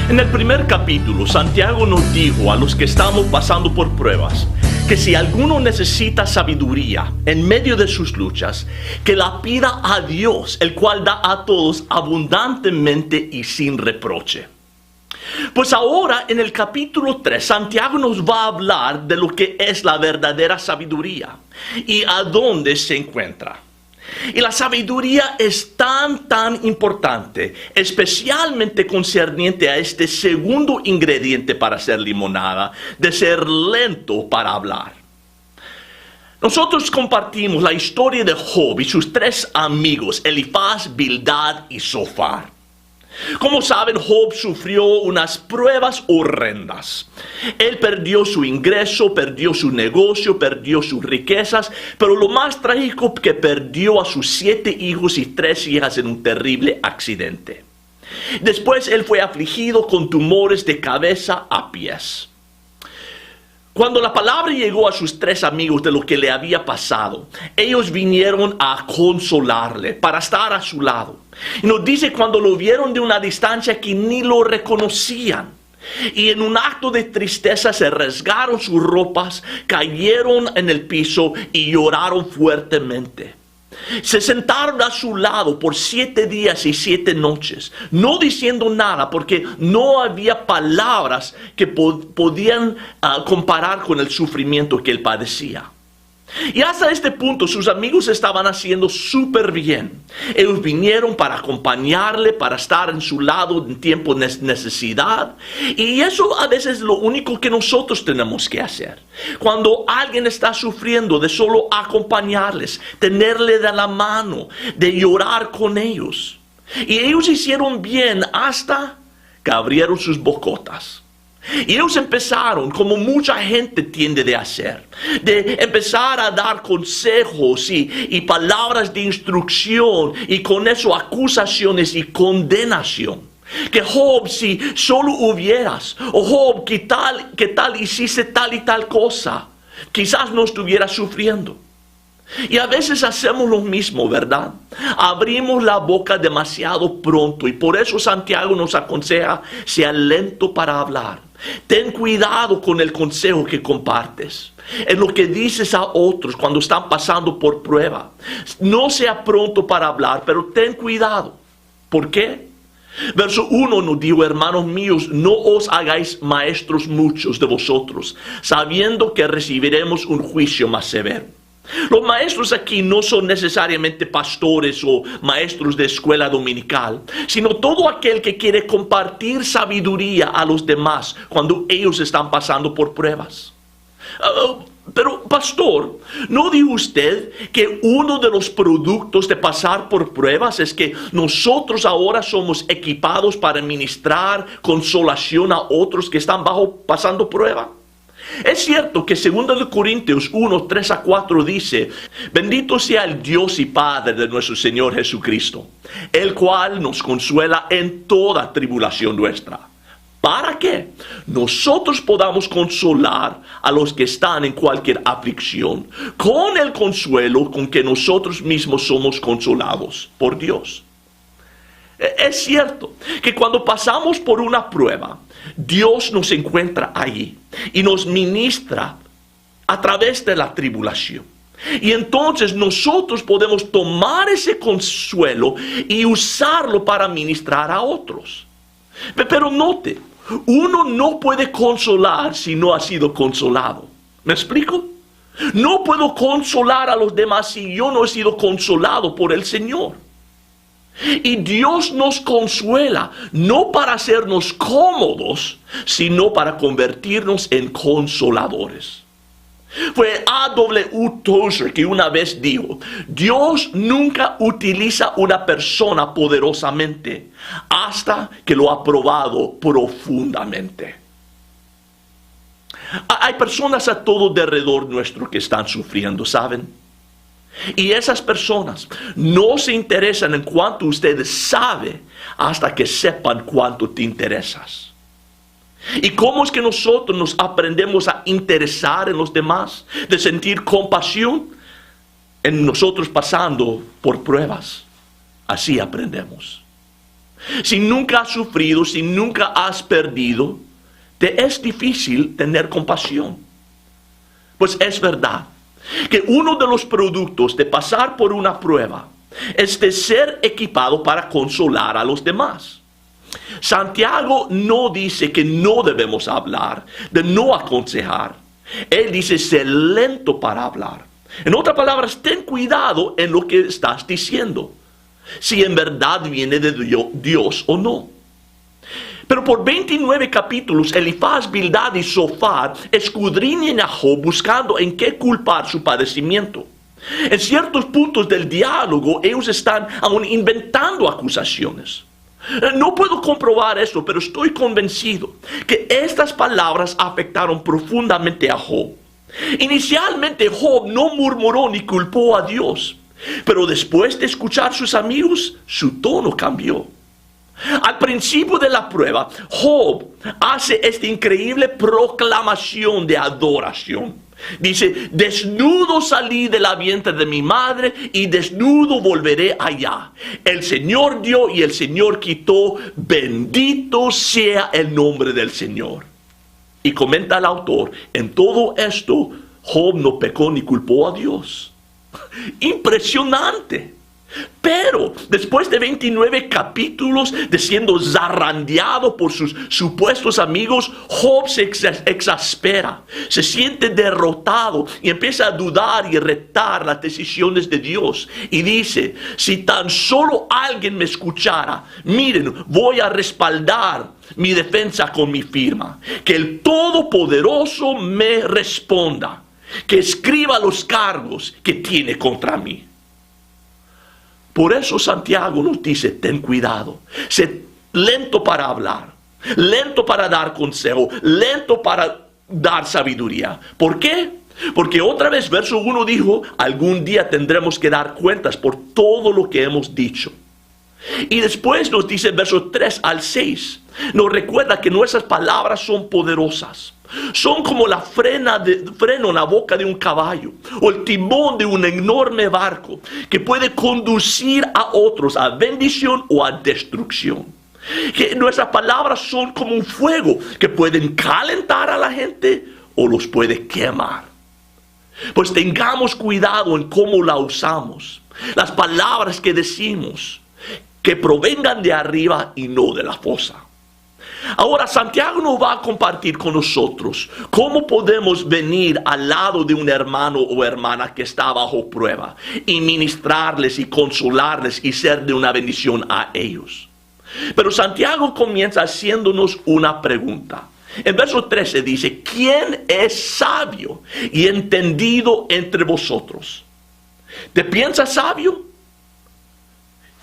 En el primer capítulo, Santiago nos dijo a los que estamos pasando por pruebas que si alguno necesita sabiduría en medio de sus luchas, que la pida a Dios, el cual da a todos abundantemente y sin reproche. Pues ahora en el capítulo 3, Santiago nos va a hablar de lo que es la verdadera sabiduría y a dónde se encuentra. Y la sabiduría es tan importante, especialmente concerniente a este segundo ingrediente para hacer limonada, de ser lento para hablar. Nosotros compartimos la historia de Job y sus 3 amigos, Elifaz, Bildad y Zofar. Como saben, Job sufrió unas pruebas horrendas. Él perdió su ingreso, perdió su negocio, perdió sus riquezas, pero lo más trágico que perdió a sus 7 hijos y 3 hijas en un terrible accidente. Después él fue afligido con tumores de cabeza a pies. Cuando la palabra llegó a sus 3 amigos de lo que le había pasado, ellos vinieron a consolarle, para estar a su lado. Y nos dice cuando lo vieron de una distancia que ni lo reconocían. Y en un acto de tristeza se rasgaron sus ropas, cayeron en el piso y lloraron fuertemente. Se sentaron a su lado por 7 días y 7 noches, no diciendo nada porque no había palabras que podían comparar con el sufrimiento que él padecía. Y hasta este punto sus amigos estaban haciendo súper bien. Ellos vinieron para acompañarle, para estar en su lado en tiempo de necesidad. Y eso a veces es lo único que nosotros tenemos que hacer. Cuando alguien está sufriendo, de solo acompañarles, tenerle de la mano, de llorar con ellos. Y ellos hicieron bien hasta que abrieron sus bocotas. Y ellos empezaron, como mucha gente tiende de hacer, de empezar a dar consejos y palabras de instrucción y con eso acusaciones y condenación. Que Job, si solo hubieras, o Job, ¿qué tal hiciste tal y tal cosa? Quizás no estuvieras sufriendo. Y a veces hacemos lo mismo, ¿verdad? Abrimos la boca demasiado pronto y por eso Santiago nos aconseja, sea lento para hablar. Ten cuidado con el consejo que compartes, en lo que dices a otros cuando están pasando por prueba. No sea pronto para hablar, pero ten cuidado. ¿Por qué? Verso 1 nos dijo, hermanos míos, no os hagáis maestros muchos de vosotros, sabiendo que recibiremos un juicio más severo. Los maestros aquí no son necesariamente pastores o maestros de escuela dominical, sino todo aquel que quiere compartir sabiduría a los demás cuando ellos están pasando por pruebas. Pero pastor, ¿no dijo usted que uno de los productos de pasar por pruebas es que nosotros ahora somos equipados para ministrar consolación a otros que están pasando prueba? Es cierto que 2 Corintios 1, 3 a 4 dice, bendito sea el Dios y Padre de nuestro Señor Jesucristo, el cual nos consuela en toda tribulación nuestra. ¿Para qué? Nosotros podamos consolar a los que están en cualquier aflicción, con el consuelo con que nosotros mismos somos consolados por Dios. Es cierto que cuando pasamos por una prueba, Dios nos encuentra allí y nos ministra a través de la tribulación. Y entonces nosotros podemos tomar ese consuelo y usarlo para ministrar a otros. Pero note, uno no puede consolar si no ha sido consolado. ¿Me explico? No puedo consolar a los demás si yo no he sido consolado por el Señor. Y Dios nos consuela, no para hacernos cómodos, sino para convertirnos en consoladores. Fue A.W. Tozer que una vez dijo, Dios nunca utiliza una persona poderosamente hasta que lo ha probado profundamente. Hay personas a todo alrededor nuestro que están sufriendo, ¿saben? Y esas personas no se interesan en cuánto usted sabe hasta que sepan cuánto te interesas. ¿Y cómo es que nosotros nos aprendemos a interesar en los demás? De sentir compasión en nosotros pasando por pruebas. Así aprendemos. Si nunca has sufrido, si nunca has perdido, te es difícil tener compasión. Pues es verdad que uno de los productos de pasar por una prueba es de ser equipado para consolar a los demás. Santiago no dice que no debemos hablar, de no aconsejar. Él dice ser lento para hablar. En otras palabras, ten cuidado en lo que estás diciendo, si en verdad viene de Dios o no. Pero por 29 capítulos, Elifaz, Bildad y Zofar escudriñan a Job buscando en qué culpar su padecimiento. En ciertos puntos del diálogo, ellos están aún inventando acusaciones. No puedo comprobar eso, pero estoy convencido que estas palabras afectaron profundamente a Job. Inicialmente, Job no murmuró ni culpó a Dios, pero después de escuchar a sus amigos, su tono cambió. Al principio de la prueba, Job hace esta increíble proclamación de adoración. Dice: desnudo salí de la vientre de mi madre y desnudo volveré allá. El Señor dio y el Señor quitó. Bendito sea el nombre del Señor. Y comenta el autor: en todo esto, Job no pecó ni culpó a Dios. Impresionante. Pero después de 29 capítulos de siendo zarandeado por sus supuestos amigos, Job se exaspera, se siente derrotado y empieza a dudar y retar las decisiones de Dios. Y dice: si tan solo alguien me escuchara, miren, voy a respaldar mi defensa con mi firma. Que el Todopoderoso me responda, que escriba los cargos que tiene contra mí. Por eso Santiago nos dice: ten cuidado, sé lento para hablar, lento para dar consejo, lento para dar sabiduría. ¿Por qué? Porque otra vez, verso 1 dijo: algún día tendremos que dar cuentas por todo lo que hemos dicho. Y después nos dice, versos 3 al 6, nos recuerda que nuestras palabras son poderosas. Son como la freno en la boca de un caballo o el timón de un enorme barco que puede conducir a otros a bendición o a destrucción. Que nuestras palabras son como un fuego que pueden calentar a la gente o los puede quemar. Pues tengamos cuidado en cómo la usamos. Las palabras que decimos, que provengan de arriba y no de la fosa. Ahora, Santiago nos va a compartir con nosotros cómo podemos venir al lado de un hermano o hermana que está bajo prueba y ministrarles y consolarles y ser de una bendición a ellos. Pero Santiago comienza haciéndonos una pregunta. En verso 13 dice: ¿quién es sabio y entendido entre vosotros? ¿Te piensas sabio?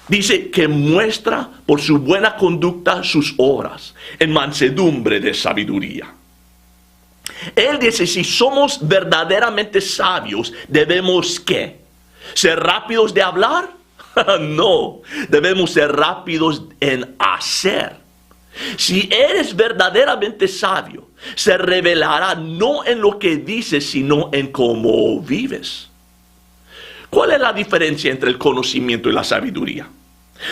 Dice que muestra por su buena conducta sus obras en mansedumbre de sabiduría. Él dice: si somos verdaderamente sabios, ¿debemos qué? ¿Ser rápidos de hablar? No, debemos ser rápidos en hacer. Si eres verdaderamente sabio, se revelará no en lo que dices, sino en cómo vives. ¿Cuál es la diferencia entre el conocimiento y la sabiduría?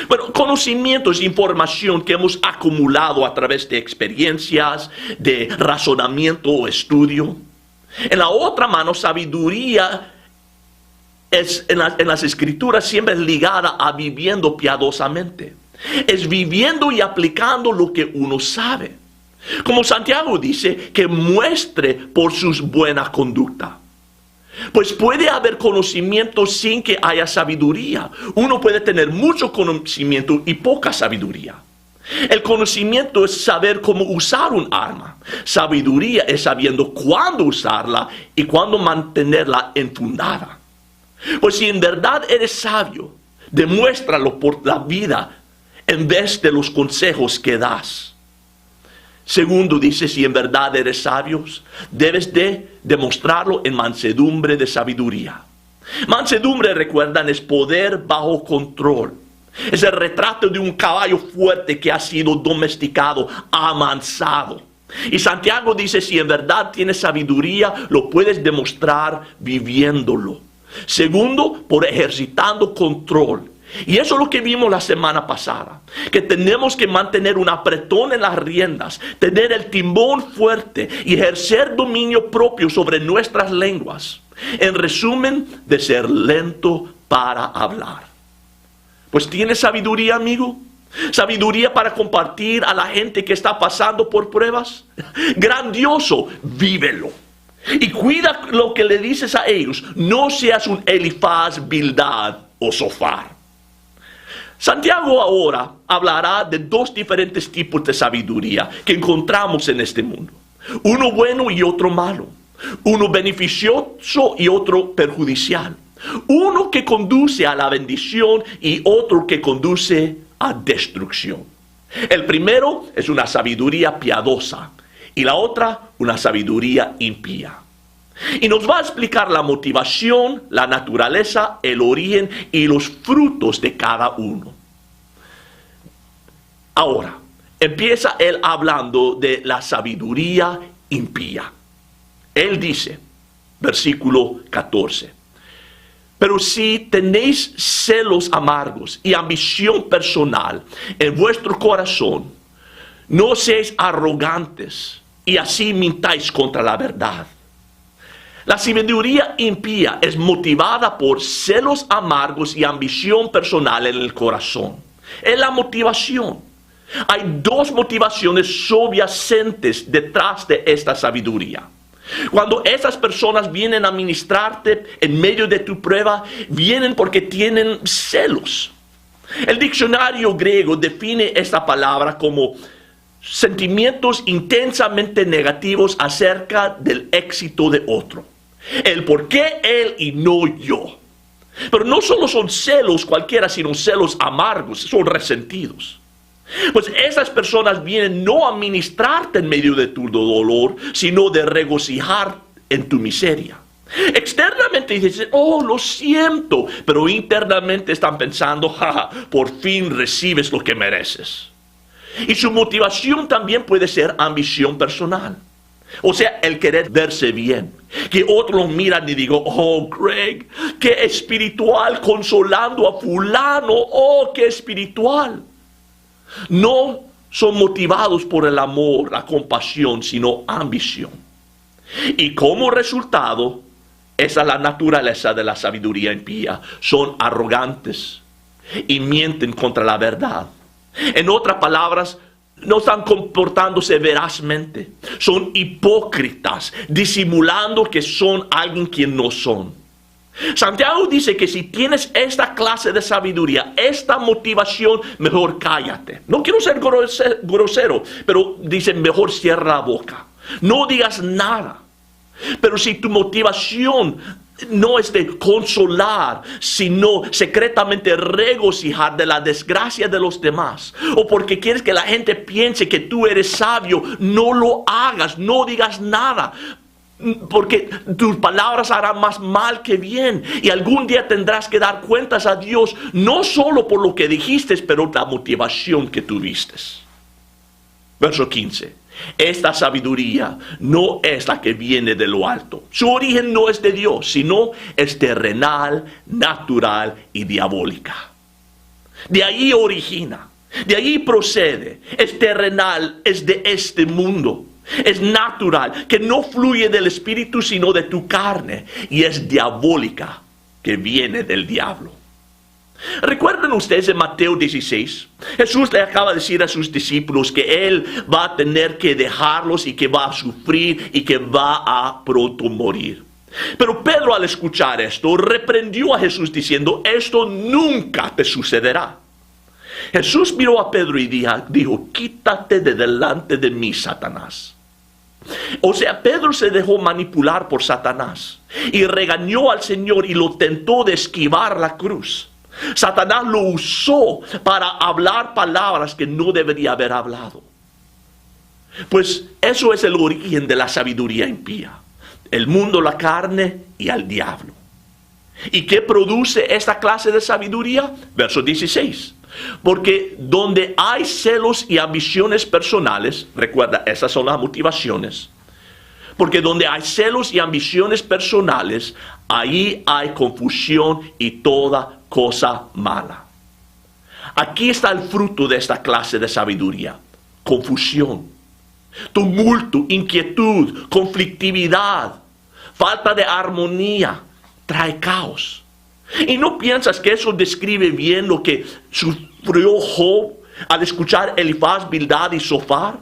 Bueno, conocimiento es información que hemos acumulado a través de experiencias, de razonamiento o estudio. En la otra mano, sabiduría es en las escrituras siempre es ligada a viviendo piadosamente. Es viviendo y aplicando lo que uno sabe. Como Santiago dice, que muestre por sus buena conducta. Pues puede haber conocimiento sin que haya sabiduría. Uno puede tener mucho conocimiento y poca sabiduría. El conocimiento es saber cómo usar un arma. Sabiduría es sabiendo cuándo usarla y cuándo mantenerla enfundada. Pues si en verdad eres sabio, demuéstralo por la vida en vez de los consejos que das. Segundo, dice, si en verdad eres sabio, debes de demostrarlo en mansedumbre de sabiduría. Mansedumbre, recuerdan, es poder bajo control. Es el retrato de un caballo fuerte que ha sido domesticado, amansado. Y Santiago dice, si en verdad tienes sabiduría, lo puedes demostrar viviéndolo. Segundo, por ejercitando control. Y eso es lo que vimos la semana pasada, que tenemos que mantener un apretón en las riendas, tener el timón fuerte y ejercer dominio propio sobre nuestras lenguas. En resumen, de ser lento para hablar. Pues ¿tienes sabiduría, amigo? ¿Sabiduría para compartir a la gente que está pasando por pruebas? Grandioso, vívelo. Y cuida lo que le dices a ellos. No seas un Elifaz, Bildad o Sofar. Santiago ahora hablará de dos diferentes tipos de sabiduría que encontramos en este mundo. Uno bueno y otro malo. Uno beneficioso y otro perjudicial. Uno que conduce a la bendición y otro que conduce a destrucción. El primero es una sabiduría piadosa y la otra una sabiduría impía. Y nos va a explicar la motivación, la naturaleza, el origen y los frutos de cada uno. Ahora, empieza él hablando de la sabiduría impía. Él dice, versículo 14, pero si tenéis celos amargos y ambición personal en vuestro corazón, no seáis arrogantes y así mintáis contra la verdad. La sabiduría impía es motivada por celos amargos y ambición personal en el corazón. Es la motivación. Hay dos motivaciones subyacentes detrás de esta sabiduría. Cuando esas personas vienen a ministrarte en medio de tu prueba, vienen porque tienen celos. El diccionario griego define esta palabra como sentimientos intensamente negativos acerca del éxito de otro. El por qué él y no yo. Pero no solo son celos cualquiera, sino celos amargos, son resentidos. Pues esas personas vienen no a ministrarte en medio de tu dolor, sino de regocijar en tu miseria. Externamente dicen, oh, lo siento, pero internamente están pensando, jaja, por fin recibes lo que mereces. Y su motivación también puede ser ambición personal. O sea, el querer verse bien. Que otros miran y digo, oh, Greg, qué espiritual, consolando a fulano, oh, qué espiritual. No son motivados por el amor, la compasión, sino ambición. Y como resultado, esa es la naturaleza de la sabiduría impía. Son arrogantes y mienten contra la verdad. En otras palabras, no están comportándose verazmente. Son hipócritas, disimulando que son alguien quien no son. Santiago dice que si tienes esta clase de sabiduría, esta motivación, mejor cállate. No quiero ser grosero, pero dice mejor cierra la boca. No digas nada. Pero si tu motivación no es de consolar, sino secretamente regocijar de la desgracia de los demás, o porque quieres que la gente piense que tú eres sabio, no lo hagas, no digas nada. Porque tus palabras harán más mal que bien. Y algún día tendrás que dar cuentas a Dios, no solo por lo que dijiste, pero la motivación que tuviste. Verso 15. Esta sabiduría no es la que viene de lo alto. Su origen no es de Dios, sino es terrenal, natural y diabólica. De ahí origina, de ahí procede. Es terrenal, es de este mundo. Es natural, que no fluye del espíritu sino de tu carne. Y es diabólica, que viene del diablo. ¿Recuerdan ustedes en Mateo 16? Jesús le acaba de decir a sus discípulos que Él va a tener que dejarlos y que va a sufrir y que va a pronto morir. Pero Pedro, al escuchar esto, reprendió a Jesús diciendo, esto nunca te sucederá. Jesús miró a Pedro y dijo, quítate de delante de mí, Satanás. O sea, Pedro se dejó manipular por Satanás y regañó al Señor y lo tentó de esquivar la cruz. Satanás lo usó para hablar palabras que no debería haber hablado. Pues eso es el origen de la sabiduría impía. El mundo, la carne y al diablo. ¿Y qué produce esta clase de sabiduría? Verso 16. Porque donde hay celos y ambiciones personales, recuerda, esas son las motivaciones. Porque donde hay celos y ambiciones personales, ahí hay confusión y toda cosa mala. Aquí está el fruto de esta clase de sabiduría: confusión, tumulto, inquietud, conflictividad, falta de armonía, trae caos. ¿Y no piensas que eso describe bien lo que sufrió Job al escuchar Elifaz, Bildad y Zofar?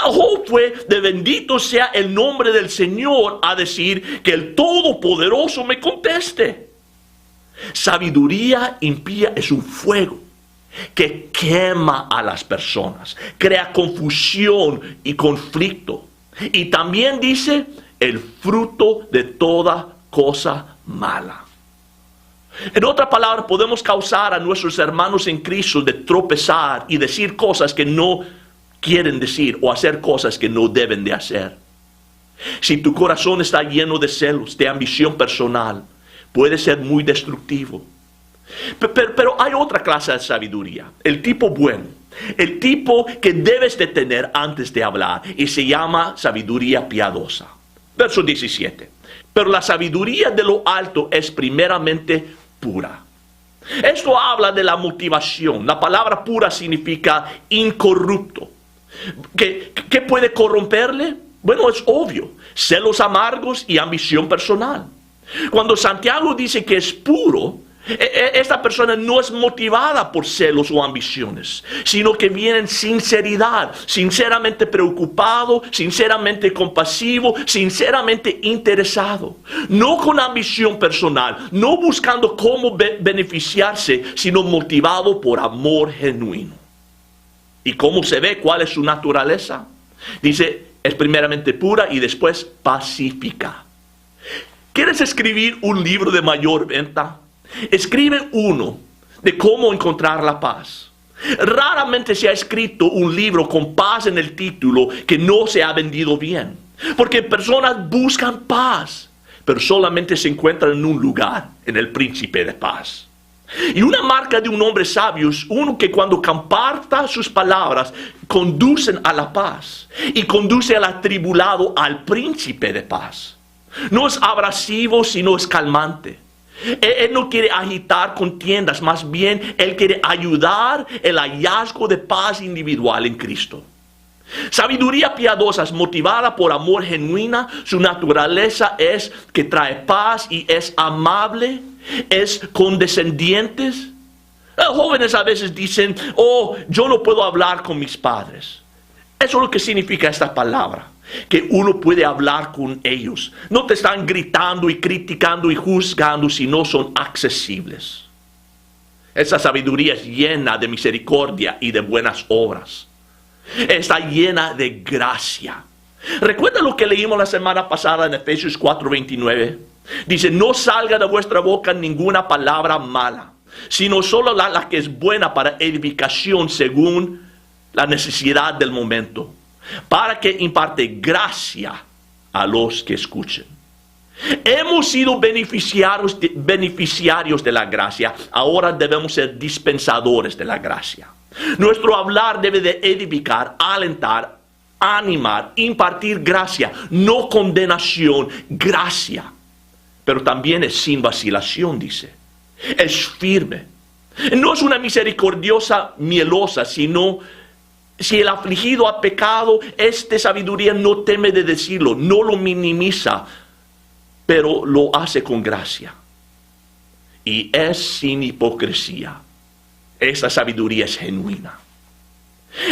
Job fue de bendito sea el nombre del Señor a decir que el Todopoderoso me conteste. Sabiduría impía es un fuego que quema a las personas, crea confusión y conflicto. Y también dice el fruto de toda cosa mala. En otras palabras, podemos causar a nuestros hermanos en Cristo de tropezar y decir cosas que no quieren decir o hacer cosas que no deben de hacer. Si tu corazón está lleno de celos, de ambición personal, puede ser muy destructivo. Pero hay otra clase de sabiduría, el tipo bueno, el tipo que debes de tener antes de hablar, y se llama sabiduría piadosa. Verso 17. Pero la sabiduría de lo alto es primeramente pura. Esto habla de la motivación. La palabra pura significa incorrupto. ¿Qué puede corromperle? Bueno, es obvio: celos amargos y ambición personal. Cuando Santiago dice que es puro, esta persona no es motivada por celos o ambiciones, sino que viene en sinceridad, sinceramente preocupado, sinceramente compasivo, sinceramente interesado. No con ambición personal, no buscando cómo beneficiarse, sino motivado por amor genuino. ¿Y cómo se ve? ¿Cuál es su naturaleza? Dice, es primeramente pura y después pacífica. ¿Quieres escribir un libro de mayor venta? Escribe uno de cómo encontrar la paz. Raramente se ha escrito un libro con paz en el título que no se ha vendido bien. Porque personas buscan paz, pero solamente se encuentran en un lugar, en el príncipe de paz. Y una marca de un hombre sabio es uno que cuando comparta sus palabras conducen a la paz y conduce al atribulado al príncipe de paz. No es abrasivo, sino es calmante. Él no quiere agitar contiendas, más bien Él quiere ayudar el hallazgo de paz individual en Cristo. Sabiduría piadosa es motivada por amor genuina. Su naturaleza es que trae paz y es amable, es condescendiente. Jóvenes a veces dicen, yo no puedo hablar con mis padres. Eso es lo que significa esta palabra, que uno puede hablar con ellos. No te están gritando y criticando y juzgando, sino son accesibles. Esa sabiduría es llena de misericordia y de buenas obras. Está llena de gracia. ¿Recuerda lo que leímos la semana pasada en Efesios 4:29? Dice, no salga de vuestra boca ninguna palabra mala, sino solo la que es buena para edificación según la necesidad del momento, para que imparte gracia a los que escuchen. Hemos sido beneficiarios de la gracia, ahora debemos ser dispensadores de la gracia. Nuestro hablar debe de edificar, alentar, animar, impartir gracia, no condenación, gracia. Pero también es sin vacilación, dice. Es firme. No es una misericordiosa mielosa, sino si el afligido ha pecado, esta sabiduría no teme de decirlo, no lo minimiza, pero lo hace con gracia. Y es sin hipocresía. Esa sabiduría es genuina.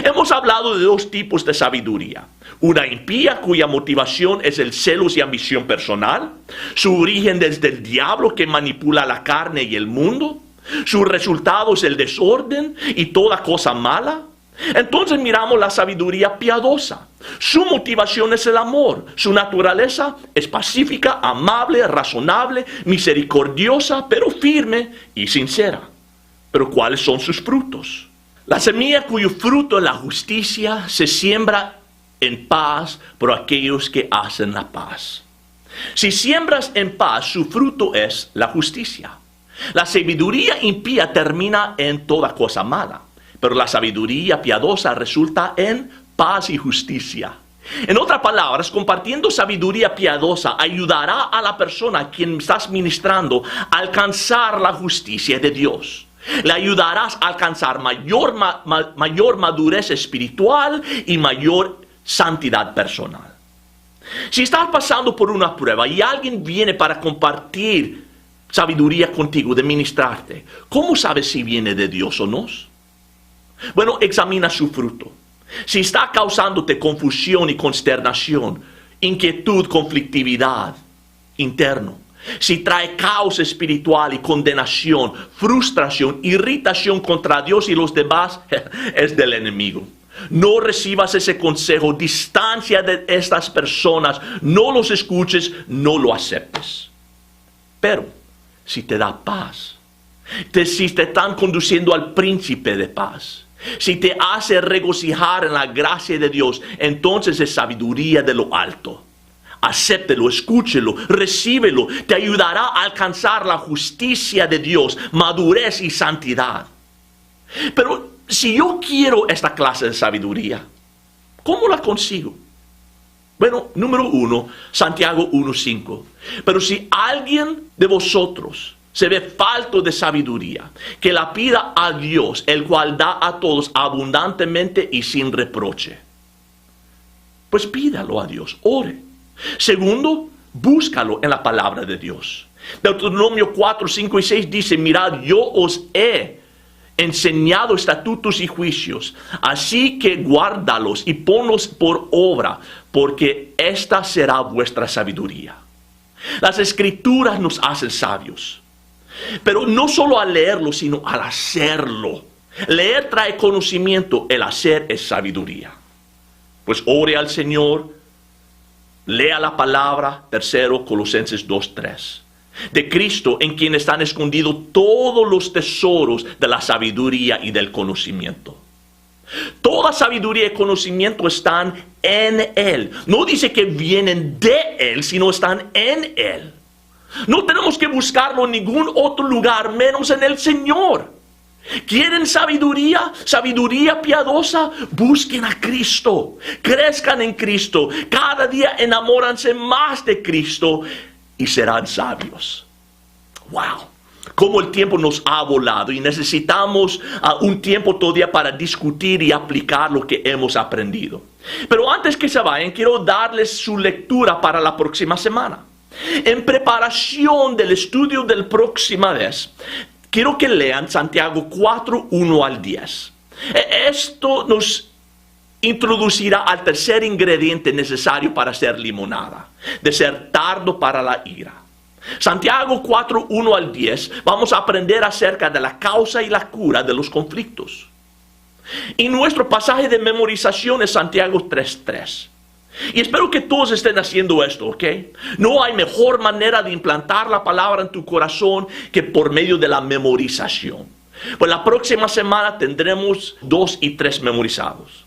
Hemos hablado de dos tipos de sabiduría. Una impía cuya motivación es el celos y ambición personal. Su origen desde el diablo que manipula la carne y el mundo. Su resultado es el desorden y toda cosa mala. Entonces miramos la sabiduría piadosa. Su motivación es el amor. Su naturaleza es pacífica, amable, razonable, misericordiosa, pero firme y sincera. Pero ¿cuáles son sus frutos? La semilla cuyo fruto es la justicia se siembra en paz por aquellos que hacen la paz. Si siembras en paz, su fruto es la justicia. La sabiduría impía termina en toda cosa mala, pero la sabiduría piadosa resulta en paz y justicia. En otras palabras, compartiendo sabiduría piadosa ayudará a la persona a quien estás ministrando a alcanzar la justicia de Dios. Le ayudarás a alcanzar mayor madurez espiritual y mayor santidad personal. Si estás pasando por una prueba y alguien viene para compartir sabiduría contigo, de ministrarte, ¿cómo sabes si viene de Dios o no? Bueno, examina su fruto. Si está causándote confusión y consternación, inquietud, conflictividad interno, si trae caos espiritual y condenación, frustración, irritación contra Dios y los demás, es del enemigo. No recibas ese consejo, distancia de estas personas, no los escuches, no lo aceptes. Pero si te da paz, si te están conduciendo al príncipe de paz, si te hace regocijar en la gracia de Dios, entonces es sabiduría de lo alto. Acéptelo, escúchelo, recíbelo. Te ayudará a alcanzar la justicia de Dios, madurez y santidad. Pero si yo quiero esta clase de sabiduría, ¿cómo la consigo? Bueno, número 1, Santiago 1:5. Pero si alguien de vosotros se ve falto de sabiduría, que la pida a Dios, el cual da a todos abundantemente y sin reproche. Pues pídalo a Dios, ore. Segundo, búscalo en la palabra de Dios. Deuteronomio 4, 5 y 6 dice: mirad, yo os he enseñado estatutos y juicios, así que guárdalos y ponlos por obra, porque esta será vuestra sabiduría. Las escrituras nos hacen sabios, pero no solo al leerlo, sino al hacerlo. Leer trae conocimiento, el hacer es sabiduría. Pues ore al Señor, lea la palabra. Tercero, Colosenses 2:3. De Cristo, en quien están escondidos todos los tesoros de la sabiduría y del conocimiento. Toda sabiduría y conocimiento están en Él. No dice que vienen de Él, sino están en Él. No tenemos que buscarlo en ningún otro lugar, menos en el Señor. ¿Quieren sabiduría? ¿Sabiduría piadosa? Busquen a Cristo. Crezcan en Cristo. Cada día enamóranse más de Cristo y serán sabios. ¡Wow! Cómo el tiempo nos ha volado y necesitamos un tiempo todavía para discutir y aplicar lo que hemos aprendido. Pero antes que se vayan, quiero darles su lectura para la próxima semana. En preparación del estudio de la próxima vez, quiero que lean Santiago 4, 1 al 10. Esto nos introducirá al tercer ingrediente necesario para hacer limonada, de ser tardo para la ira. Santiago 4, 1 al 10, vamos a aprender acerca de la causa y la cura de los conflictos. Y nuestro pasaje de memorización es Santiago 3:3. Y espero que todos estén haciendo esto, ¿ok? No hay mejor manera de implantar la palabra en tu corazón que por medio de la memorización. Pues la próxima semana tendremos 2 y 3 memorizados.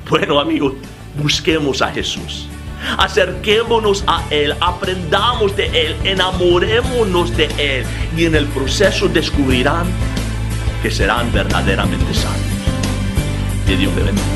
Bueno, amigos, busquemos a Jesús. Acerquémonos a Él, aprendamos de Él, enamorémonos de Él. Y en el proceso descubrirán que serán verdaderamente sabios. Que Dios te bendiga.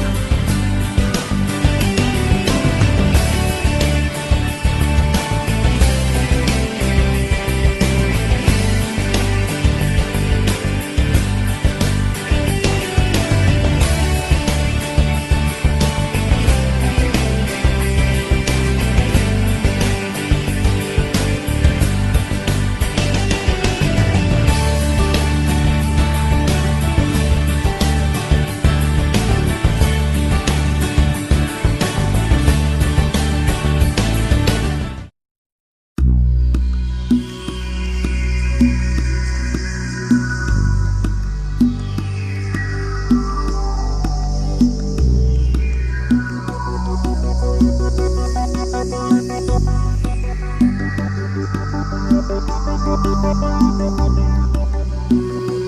Thank you.